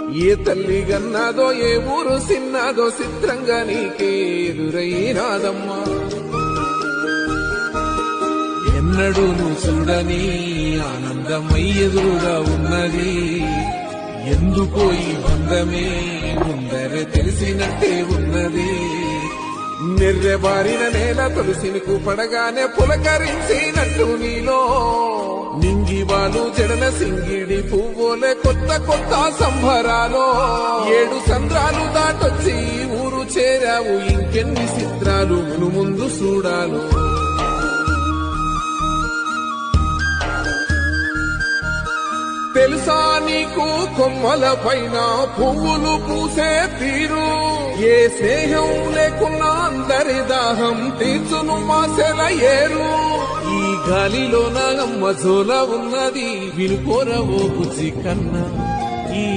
ఏ తల్లి గన్నాదో ఏ ఊరు సిన్నాదో చిత్రంగా నీకే ఎదురైనాదమ్మా. ఎన్నడూ నువ్వు చూడని ఆనందమై ఎదురుగా ఉన్నది. ఎందుకో ఈ బంధమే ముందరే తెలిసినట్టే ఉన్నది. నిర్రెబారిన నేల తులసినికు పడగానే పులకరించినట్టు నీలో నింగివాలు జడల సింగిడి పువ్వులే కొత్త కొత్త సంబరాలో. 7 సంద్రాలు దాటొచ్చి ఊరు చేరావు, ఇంకెన్ని చిత్రాలు మును ముందు చూడాలు. తెలుసా నీకు కొమ్మల పైన పువ్వులు పూసే తీరు. ఏ స్నేహం లేకున్నా అందరి దాహం తీర్చును మాసెల ఏరు. ఈ గాలిలో నా అమ్మ జోల ఉన్నది, వినుకోరవో బుజ్జి కన్నా. ఈ